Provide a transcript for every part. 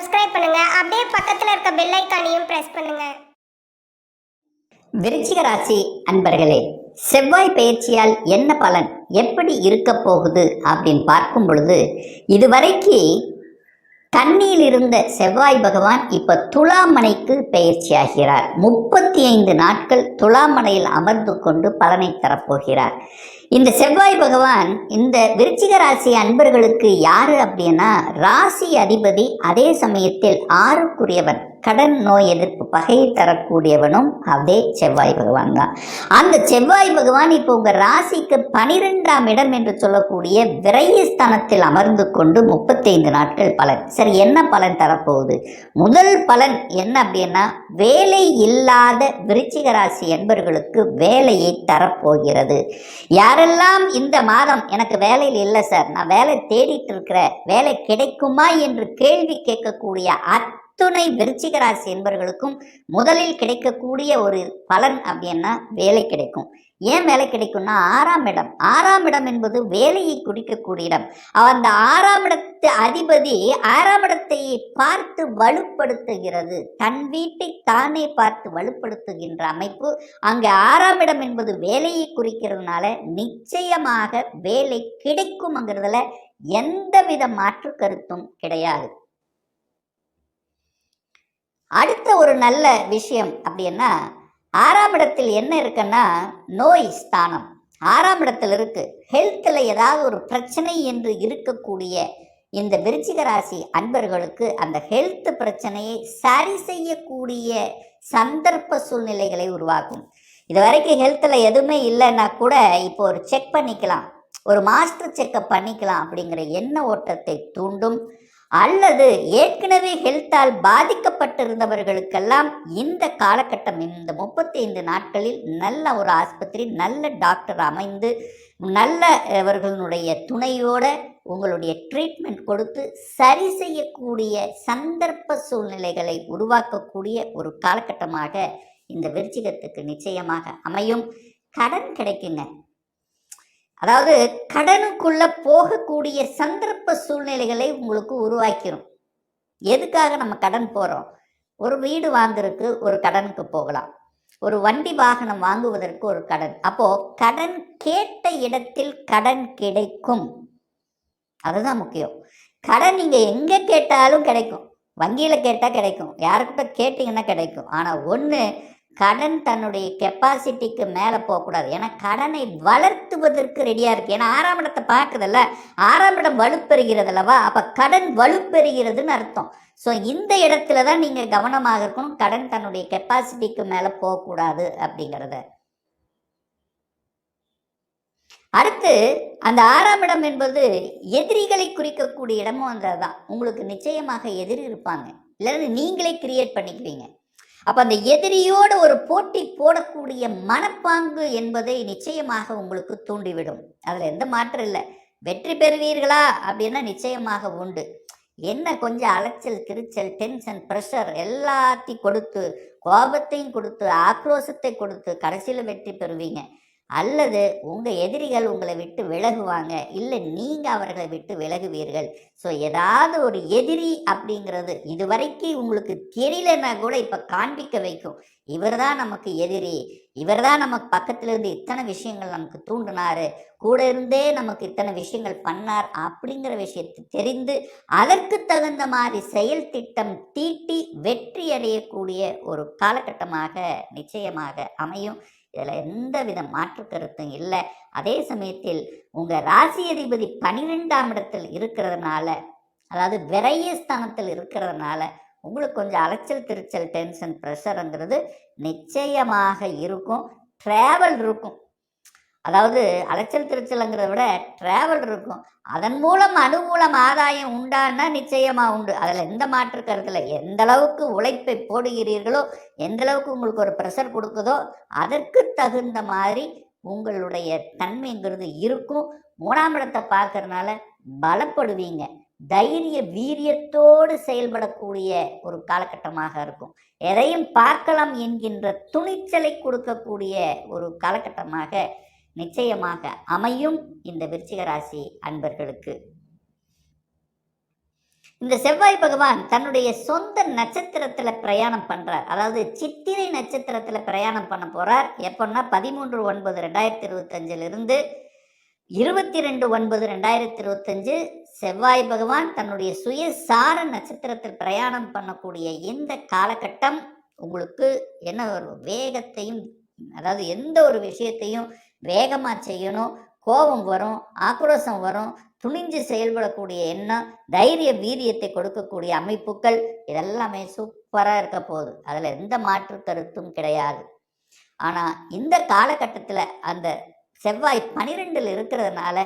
Subscribe பண்ணுங்க. அப்படியே பக்கத்துல இருக்க பெல் ஐகானையும் பிரஸ் பண்ணுங்க. விருச்சிக ராசி அன்பர்களே, செவ்வாய் பயிற்சியால் என்ன பலன், எப்படி இருக்க போகுது அப்படின்னு பார்க்கும் பொழுது, இதுவரைக்கு கன்னியில் இருந்த செவ்வாய் பகவான் இப்ப துலாமனைக்கு பயிற்சி ஆகிறார். 35 நாட்கள் துலாமனையில் அமர்ந்து கொண்டு பலனை தரப்போகிறார். இந்த செவ்வாய் பகவான் இந்த விருச்சிக ராசி அன்பர்களுக்கு யாரு அப்படின்னா, ராசி அதிபதி, அதே சமயத்தில் 6க்குரியவன், கடன் நோய் எதிர்ப்பு பகையை தரக்கூடியவனும் அதே செவ்வாய் பகவான் தான். அந்த செவ்வாய் பகவான் இப்போ உங்க ராசிக்கு 12ஆம் இடம் என்று சொல்லக்கூடிய விரயஸ்தானத்தில் அமர்ந்து கொண்டு 35 நாட்கள் பலன். சரி, என்ன பலன் தரப்போகுது? முதல் பலன் என்ன அப்படின்னா, வேலை இல்லாத விருச்சிக ராசி என்பவர்களுக்கு வேலையை தரப்போகிறது. யாரெல்லாம் இந்த மாதம் எனக்கு வேலையில் இல்லை சார், நான் வேலை தேடிட்டு இருக்கிறேன், வேலை கிடைக்குமா என்று கேள்வி கேட்கக்கூடிய அத்துணை விருச்சிக ராசி என்பவர்களுக்கும் முதலில் கிடைக்கக்கூடிய ஒரு பலன் அப்படின்னா வேலை கிடைக்கும். ஏன் வேலை கிடைக்கும்னா, 6ஆம் இடம் என்பது வேலையை குறிக்கக்கூடிய இடம். அந்த 6ஆம் இடத்து அதிபதி 6ஆம் இடத்தை பார்த்து வலுப்படுத்துகிறது. தன் வீட்டை தானே பார்த்து வலுப்படுத்துகின்ற அமைப்பு. அங்கே 6ஆம் இடம் என்பது வேலையை குறிக்கிறதுனால நிச்சயமாக வேலை கிடைக்கும்ங்கிறதுல எந்தவித மாற்று கருத்தும் கிடையாது. அடுத்த ஒரு நல்ல விஷயம் அப்படின்னா, 6ஆம் இடத்தில் என்ன இருக்குன்னா, நோய் ஸ்தானம் 6ஆம் இடத்தில் இருக்கு. ஹெல்த்தில் ஏதாவது ஒரு பிரச்சனை என்று இருக்கக்கூடிய இந்த விருச்சிக ராசி அன்பர்களுக்கு அந்த ஹெல்த் பிரச்சனையை சரி செய்யக்கூடிய சந்தர்ப்ப சூழ்நிலைகளை உருவாக்கும். இது வரைக்கும் ஹெல்த்தில் எதுவுமே இல்லைன்னா கூட இப்போ ஒரு செக் பண்ணிக்கலாம், ஒரு மாஸ்டர் செக்கப் பண்ணிக்கலாம் அப்படிங்கிற எண்ண ஓட்டத்தை தூண்டும். அல்லது ஏற்கனவே ஹெல்த்தால் பாதிக்கப்பட்டிருந்தவர்களுக்கெல்லாம் இந்த காலகட்டம், இந்த 35 நாட்களில் நல்ல ஒரு ஆஸ்பத்திரி, நல்ல டாக்டர் அமைந்து நல்லவர்களுடைய துணையோட உங்களுடைய ட்ரீட்மெண்ட் கொடுத்து சரி செய்யக்கூடிய சந்தர்ப்ப சூழ்நிலைகளை உருவாக்கக்கூடிய ஒரு காலகட்டமாக இந்த விருச்சிகத்துக்கு நிச்சயமாக அமையும். கடன் கிடைக்குங்க. அதாவது கடனுக்குள்ள போகக்கூடிய சந்தர்ப்ப சூழ்நிலைகளை உங்களுக்கு உருவாக்கிடும். எதுக்காக நம்ம கடன் போகிறோம்? ஒரு வீடு வாங்குறதுக்கு ஒரு கடனுக்கு போகலாம், ஒரு வண்டி வாகனம் வாங்குவதற்கு ஒரு கடன். அப்போ கடன் கேட்ட இடத்தில் கடன் கிடைக்கும், அதுதான் முக்கியம். கடன் நீங்கள் எங்கே கேட்டாலும் கிடைக்கும். வங்கியில் கேட்டால் கிடைக்கும், யாருக்கிட்ட கேட்டிங்கன்னா கிடைக்கும். ஆனால் ஒன்று, கடன் தன்னுடைய கெப்பாசிட்டிக்கு மேலே போகக்கூடாது. ஏன்னா கடனை வளர்த்துவதற்கு ரெடியாக இருக்குது. ஏன்னா 6ஆம் இடத்தை பார்க்குறதில்ல, 6ஆம் இடம் வலுப்பெறுகிறது அல்லவா, அப்போ கடன் வலுப்பெறுகிறதுன்னு அர்த்தம். ஸோ இந்த இடத்துல தான் நீங்கள் கவனமாக இருக்கணும். கடன் தன்னுடைய கெப்பாசிட்டிக்கு மேலே போகக்கூடாது அப்படிங்கிறத. அடுத்து அந்த 6ஆம் இடம் என்பது எதிரிகளை குறிக்கக்கூடிய இடமும் அந்த தான். உங்களுக்கு நிச்சயமாக எதிரி இருப்பாங்க, இல்லைன்னா நீங்களே கிரியேட் பண்ணிக்குவீங்க. அப்போ அந்த எதிரியோடு ஒரு போட்டி போடக்கூடிய மனப்பாங்கு என்பதை நிச்சயமாக உங்களுக்கு தூண்டிவிடும். அதில் எந்த மாற்றம் இல்லை. வெற்றி பெறுவீர்களா அப்படின்னா நிச்சயமாக உண்டு. என்ன கொஞ்சம் அலைச்சல், திருச்சல், டென்ஷன், ப்ரெஷர் எல்லாத்தையும் கொடுத்து, கோபத்தையும் கொடுத்து, ஆக்ரோஷத்தை கொடுத்து கடைசியில் வெற்றி பெறுவீங்க. அல்லது உங்கள் எதிரிகள் உங்களை விட்டு விலகுவாங்க, இல்லை நீங்கள் அவர்களை விட்டு விலகுவீர்கள். ஸோ ஏதாவது ஒரு எதிரி அப்படிங்கிறது இதுவரைக்கும் உங்களுக்கு தெரியலன்னா கூட இப்போ காண்பிக்க வைக்கும். இவர் தான் நமக்கு எதிரி, இவர் தான் நமக்கு பக்கத்தில் இருந்து இத்தனை விஷயங்கள் நமக்கு தூண்டினார், கூட இருந்தே நமக்கு இத்தனை விஷயங்கள் பண்ணார் அப்படிங்கிற விஷயத்தை தெரிந்து அதற்கு தகுந்த மாதிரி செயல் திட்டம் தீட்டி வெற்றி அடையக்கூடிய ஒரு காலகட்டமாக நிச்சயமாக அமையும். இதில் எந்த வித மாற்று கருத்தும் இல்லை. அதே சமயத்தில் உங்கள் ராசி அதிபதி 12ஆம் இடத்தில் இருக்கிறதுனால, அதாவது விரயஸ்தானத்தில் இருக்கிறதுனால உங்களுக்கு கொஞ்சம் அலைச்சல், திருச்சல், டென்ஷன், ப்ரெஷருங்கிறது நிச்சயமாக இருக்கும். ட்ராவல் இருக்கும். அதாவது அலைச்சல் திருச்சலுங்கிறத விட ட்ராவல் இருக்கும். அதன் மூலம் அனுகூலம் ஆதாயம் உண்டானா நிச்சயமாக உண்டு. அதில் எந்த மாற்று கருத்தில், எந்த அளவுக்கு உழைப்பை போடுகிறீர்களோ, எந்த அளவுக்கு உங்களுக்கு ஒரு ப்ரெஷர் கொடுக்குதோ அதற்கு தகுந்த மாதிரி உங்களுடைய தன்மைங்கிறது இருக்கும். 3ஆம் இடத்தை பார்க்கறதுனால பலப்படுவீங்க. தைரிய வீரியத்தோடு செயல்படக்கூடிய ஒரு காலகட்டமாக இருக்கும். எதையும் பார்க்கலாம் என்கின்ற துணிச்சலை கொடுக்கக்கூடிய ஒரு காலகட்டமாக நிச்சயமாக அமையும் இந்த விருச்சிக ராசி அன்பர்களுக்கு. இந்த செவ்வாய் பகவான் தன்னுடைய சொந்த நட்சத்திரத்துல பிரயாணம் பண்றார். அதாவது சித்திரை நட்சத்திரத்துல பிரயாணம் பண்ண போறார். எப்பன்னா 13/9/2025 இருந்து 22/9/2025 செவ்வாய் பகவான் தன்னுடைய சுயசார நட்சத்திரத்தில் பிரயாணம் பண்ணக்கூடிய இந்த காலகட்டம் உங்களுக்கு என்ன ஒரு வேகத்தையும், அதாவது எந்த ஒரு விஷயத்தையும் வேகமா செய்யணும், கோபம் வரும், ஆக்ரோஷம் வரும், துணிஞ்சு செயல்படக்கூடிய எண்ணம், தைரிய வீரியத்தை கொடுக்கக்கூடிய அமைப்புகள், இதெல்லாமே சூப்பரா இருக்க போகுது. அதுல எந்த மாற்று கருத்தும் கிடையாது. ஆனா இந்த காலகட்டத்துல அந்த செவ்வாய் 12ல் இருக்கிறதுனால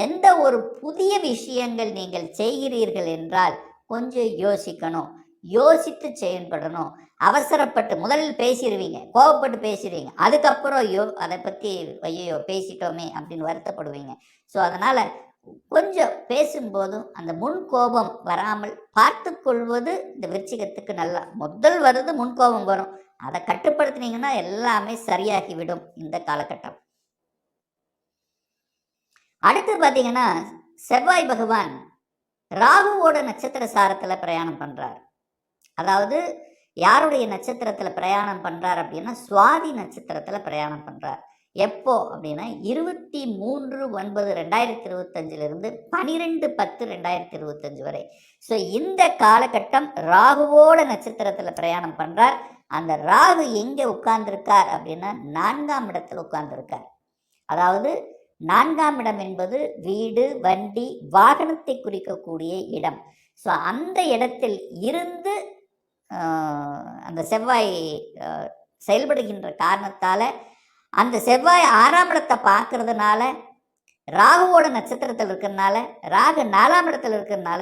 எந்த ஒரு புதிய விஷயங்கள் நீங்கள் செய்கிறீர்கள் என்றால் கொஞ்சம் யோசிக்கணும், யோசித்து செயல்படணும். அவசரப்பட்டு முதலில் பேசிடுவீங்க, கோபப்பட்டு பேசிடுவீங்க, அதுக்கப்புறம் அதை பற்றி ஐயோ பேசிட்டோமே அப்படின்னு வருத்தப்படுவீங்க. ஸோ அதனால் கொஞ்சம் பேசும்போதும் அந்த முன் கோபம் வராமல் பார்த்து கொள்வது இந்த விருச்சிகத்துக்கு நல்லா. முதல் வருது முன் கோபம் வரும், அதை கட்டுப்படுத்தினீங்கன்னா எல்லாமே சரியாகிவிடும் இந்த காலகட்டம். அடுத்து பார்த்தீங்கன்னா செவ்வாய் பகவான் ராகுவோட நட்சத்திர சாரத்தில் பிரயாணம் பண்ணுறார். அதாவது யாருடைய நட்சத்திரத்தில் பிரயாணம் பண்ணுறார் அப்படின்னா சுவாதி நட்சத்திரத்தில் பிரயாணம் பண்ணுறார். எப்போ அப்படின்னா 23/9/2025 12/10/2025 வரை. ஸோ இந்த காலகட்டம் ராகுவோட நட்சத்திரத்தில் பிரயாணம் பண்ணுறார். அந்த ராகு எங்கே உட்கார்ந்துருக்கார் அப்படின்னா 4ஆம் இடத்துல உட்கார்ந்துருக்கார். அதாவது 4ஆம் இடம் என்பது வீடு, வண்டி, வாகனத்தை குறிக்கக்கூடிய இடம். ஸோ அந்த இடத்தில் இருந்து அந்த செவ்வாய் செயல்படுகின்ற காரணத்தால், அந்த செவ்வாய் 6ஆம் இடத்தை பார்க்கறதுனால, ராகுவோட நட்சத்திரத்தில் இருக்கிறதுனால, ராகு 4ஆம் இடத்துல இருக்கிறதுனால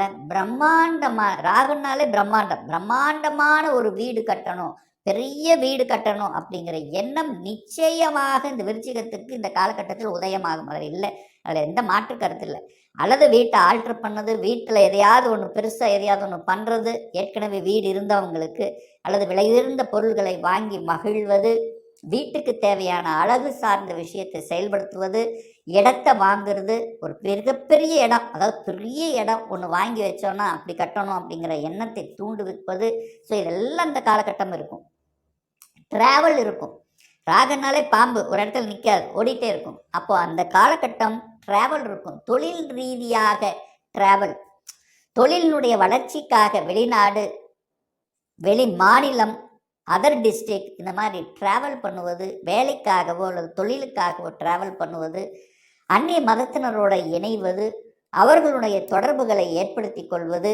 ராகுனாலே பிரம்மாண்டமான ஒரு வீடு கட்டணும், பெரிய வீடு கட்டணும் அப்படிங்கிற எண்ணம் நிச்சயமாக இந்த விருச்சிகத்துக்கு இந்த காலகட்டத்தில் உதயமாகும். அதில் இல்லை, அதில் எந்த மாற்று கருத்து இல்லை. அல்லது வீட்டை ஆல்டர் பண்ணது, வீட்டில் எதையாவது ஒன்று பெருசாக எதையாவது ஒன்று பண்ணுறது, ஏற்கனவே வீடு இருந்தவங்களுக்கு, அல்லது விலையுயர்ந்த பொருள்களை வாங்கி மகிழ்வது, வீட்டுக்கு தேவையான அழகு சார்ந்த விஷயத்தை செயல்படுத்துவது, இடத்தை வாங்குறது, ஒரு மிகப்பெரிய இடம், அதாவது பெரிய இடம் ஒன்று வாங்கி வச்சோன்னா அப்படி கட்டணும் அப்படிங்கிற எண்ணத்தை தூண்டுவிப்பது. ஸோ இதெல்லாம் இந்த காலகட்டம் இருக்கும். ட்ராவல் இருக்கும். ராகனாலே பாம்பு ஒரு இடத்துல நிற்காது, ஓடிட்டே இருக்கும். அப்போ அந்த காலகட்டம் ட்ராவல் இருக்கும். தொழில் ரீதியாக ட்ராவல், தொழிலினுடைய வளர்ச்சிக்காக வெளிநாடு, வெளி மாநிலம், அதர் டிஸ்ட்ரிக்ட், இந்த மாதிரி ட்ராவல் பண்ணுவது, வேலைக்காகவோ அல்லது தொழிலுக்காகவோ ட்ராவல் பண்ணுவது, அந்நிய மதத்தினரோட இணைவது, அவர்களுடைய தொடர்புகளை ஏற்படுத்தி கொள்வது,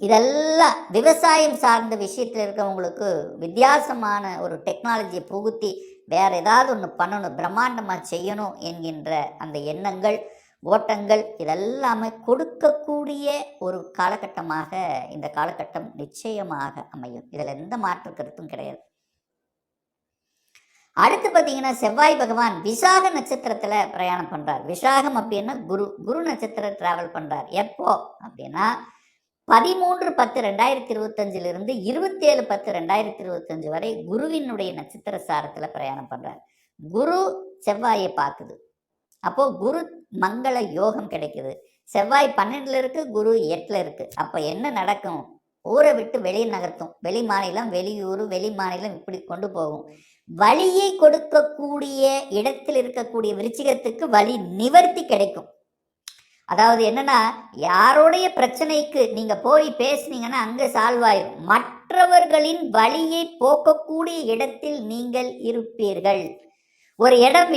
இதெல்லாம் விவசாயம் சார்ந்த விஷயத்தில் இருக்கவங்களுக்கு வித்தியாசமான ஒரு டெக்னாலஜியை புகுத்தி வேற ஏதாவது ஒன்று பண்ணணும், பிரம்மாண்டமாக செய்யணும் என்கின்ற அந்த எண்ணங்கள், ஓட்டங்கள் இதெல்லாமே கொடுக்கக்கூடிய ஒரு காலகட்டமாக இந்த காலகட்டம் நிச்சயமாக அமையும். இதில் எந்த மாற்று கருத்தும் கிடையாது. அடுத்து பார்த்தீங்கன்னா செவ்வாய் பகவான் விசாக நட்சத்திரத்தில் பிரயாணம் பண்ணுறார். விசாகம் அப்படின்னா குரு நட்சத்திரம் டிராவல் பண்ணுறார். எப்போ அப்படின்னா 13/10/2025 27/10/2025 வரை குருவினுடைய நட்சத்திர சாரத்தில் பிரயாணம் பண்ணுறார். குரு செவ்வாயை பார்க்குது. அப்போது குரு மங்கள யோகம் கிடைக்குது. செவ்வாய் 12ல் இருக்குது, குரு 8ல் இருக்குது. அப்போ என்ன நடக்கும்? ஊரை விட்டு வெளியே நகர்த்தும். வெளி மாநிலம், வெளியூர், வெளி மாநிலம் இப்படி கொண்டு போகும். வழியை கொடுக்கக்கூடிய இடத்தில் இருக்கக்கூடிய விருச்சிகத்துக்கு வழி நிவர்த்தி கிடைக்கும். அதாவது என்னன்னா, யாரோடைய பிரச்சனைக்கு நீங்க போய் பேசுனீங்கன்னா அங்கே சால்வ் ஆயிரும். மற்றவர்களின் வழியை போக்கக்கூடிய இடத்தில் நீங்கள் இருப்பீர்கள். ஒரு இடம்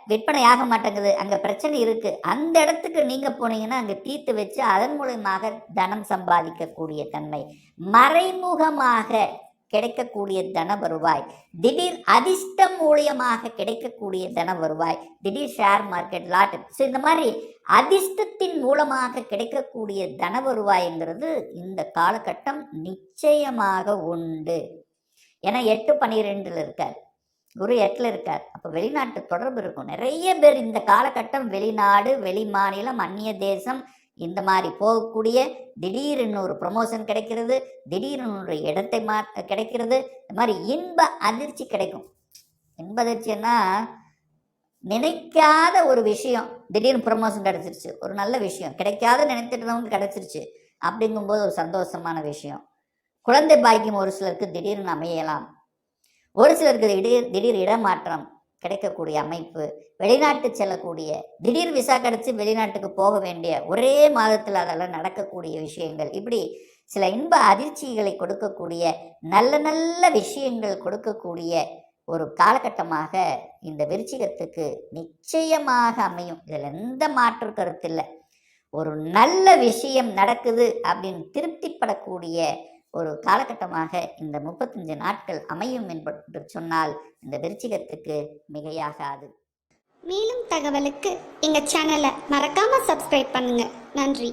விற்பனை ஆக மாட்டேங்குது, அங்கே பிரச்சனை இருக்கு, அந்த இடத்துக்கு நீங்க போனீங்கன்னா அங்கே தீர்த்து வச்சு அதன் மூலமாக தனம் சம்பாதிக்கக்கூடிய தன்மை, மறைமுகமாக கிடைக்கக்கூடிய தன வருவாய், திடீர் அதிர்ஷ்டம் மூலியமாக கிடைக்கக்கூடிய தன வருவாய், திடீர் ஷேர் மார்க்கெட், லாட், ஸோ இந்த மாதிரி அதிர்ஷ்டத்தின் மூலமாக கிடைக்கக்கூடிய தன வருவாய்ங்கிறது இந்த காலகட்டம் நிச்சயமாக உண்டு. ஏன்னா 8/12 இருக்கார், குரு 8ல் இருக்கார். அப்போ வெளிநாட்டு தொடர்பு இருக்கும். நிறைய பேர் இந்த காலகட்டம் வெளிநாடு, வெளி மாநிலம், அந்நிய தேசம் இந்த மாதிரி போகக்கூடிய, திடீர்னு ஒரு ப்ரொமோஷன் கிடைக்கிறது, திடீர்னு ஒரு இடத்தை கிடைக்கிறது, இந்த மாதிரி இன்ப அதிர்ச்சி கிடைக்கும். இன்ப அதிர்ச்சின்னா நினைக்காத ஒரு விஷயம் திடீர்னு ப்ரொமோஷன் கிடைச்சிருச்சு, ஒரு நல்ல விஷயம் கிடைக்காத நினைத்துட்டு கிடச்சிருச்சு, அப்படிங்கும்போது ஒரு சந்தோஷமான விஷயம். குழந்தை பாக்கியம் ஒரு சிலருக்கு திடீர்னு அமையலாம். ஒரு சிலருக்கு திடீர் இடமாற்றம் கிடைக்கக்கூடிய அமைப்பு, வெளிநாட்டு செல்லக்கூடிய, திடீர் விசா கிடைச்சி வெளிநாட்டுக்கு போக வேண்டிய ஒரே மாதத்தில் அதெல்லாம் நடக்கக்கூடிய விஷயங்கள், இப்படி சில இன்ப அதிர்ச்சிகளை கொடுக்கக்கூடிய நல்ல நல்ல விஷயங்கள் கொடுக்கக்கூடிய ஒரு காலகட்டமாக இந்த விருச்சிகத்துக்கு நிச்சயமாக அமையும். இதில் எந்த மாற்று கருத்து இல்லை. ஒரு நல்ல விஷயம் நடக்குது அப்படின்னு திருப்திப்படக்கூடிய ஒரு காலகட்டமாக இந்த 35 நாட்கள் அமையும் என்று சொன்னால் இந்த விருச்சிகத்துக்கு மிகையாகாது. மேலும் தகவலுக்கு எங்கள் சேனலை மறக்காமல் சப்ஸ்கிரைப் பண்ணுங்கள். நன்றி.